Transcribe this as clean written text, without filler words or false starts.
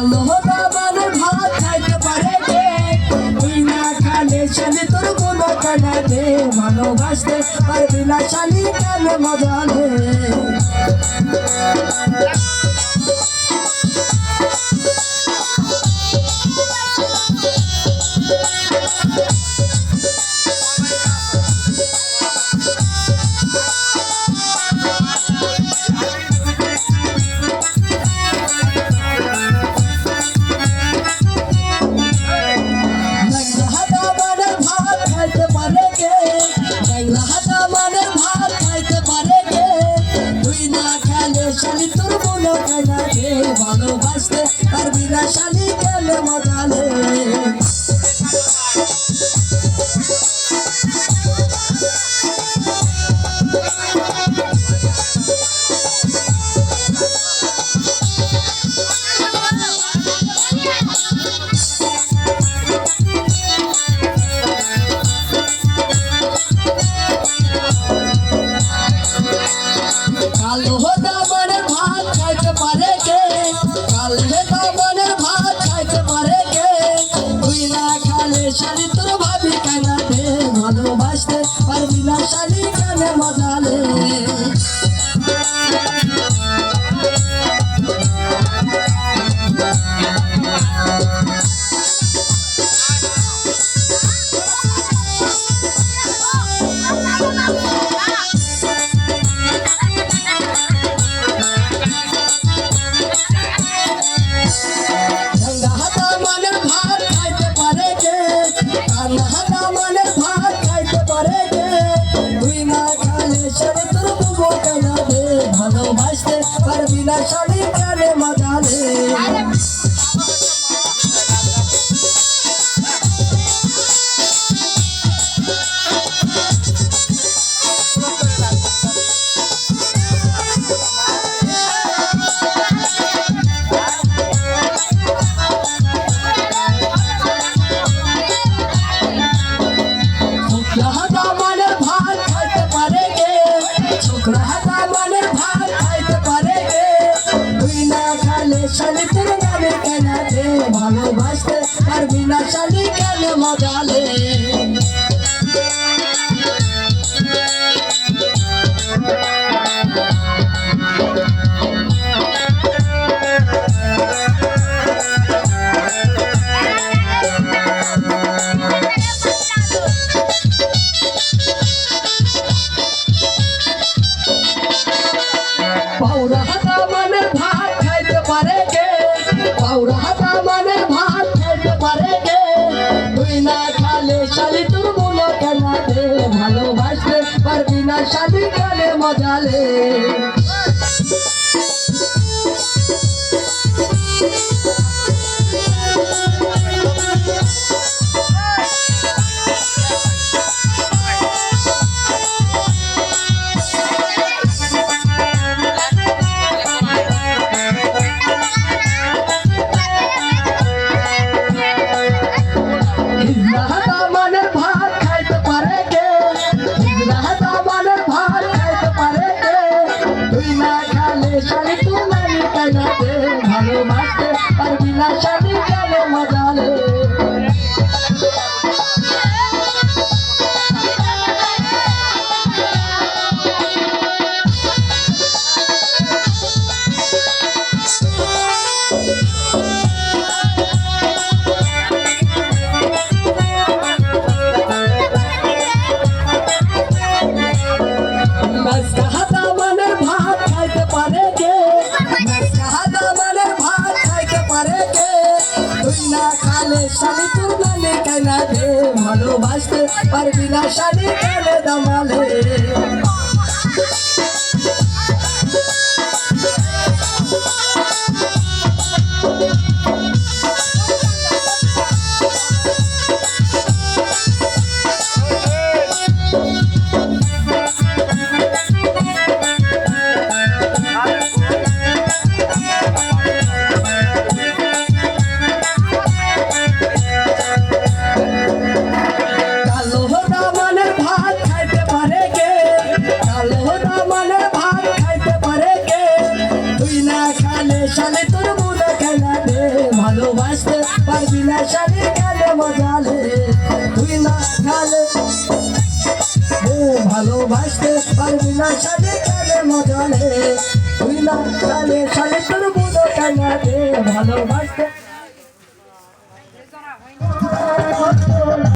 কালো দামানের ভাত খাইতে পারে কে তুই না খালে শালি তোর কোনো কেনা দে ভালোবাসতে পারবি না শালি কেন মজা নে শালি তোর মনে কেনা দে ভালোবাসতে পারবি না শালি কেন মজা নে কালো দামানের ভাত খাইতে পারে কে কালো দামানের ভাত খাইতে পারে কে তুই না খালে শালি তোর ভাবি কেনা দে ভালোবাসতে পারবি না শালি কেন মজা নে ভালোবাসতে পারবি না শালি কেন মজা নে দামানের ভাত খাইতে পারে কে ছোকরা দামানের ভাত খাইতে পারে কে তুই না খালে শালি তোর নামে কেনা দে ভালোবাসতে পারবি না শালি কেন মজা নে পাউরা দামানের ভাত খাইতে পারে কে পাউরা দামানের ভাত খাইতে পারে কে তুই না খালে শালি তোর মনে কেনা দে ভালোবাসতে পারবি না শালি কেন মজা নে দামানের ভাত খাইতে পারে কে দামানের ভাত খাইতে পারে কে তুই না খালে শালি তোর নামে কেনা দে ভালোবাসতে পারবি না শালি কেন মজা নে দামানের ভাত খাইতে পারে কে দামানের ভাত খাইতে পারে কে তুই না খালে শালি তোর নামে কেনা দে ভালোবাসতে পারবি না শালি কেন দামালে কালো দামানের ভাত খাইতে পারে ভালোবাসতে পারবি না শালি কেন মজা রে তুই না শালি শালি তোর বুড়ো কেন রে ভালোবাসতে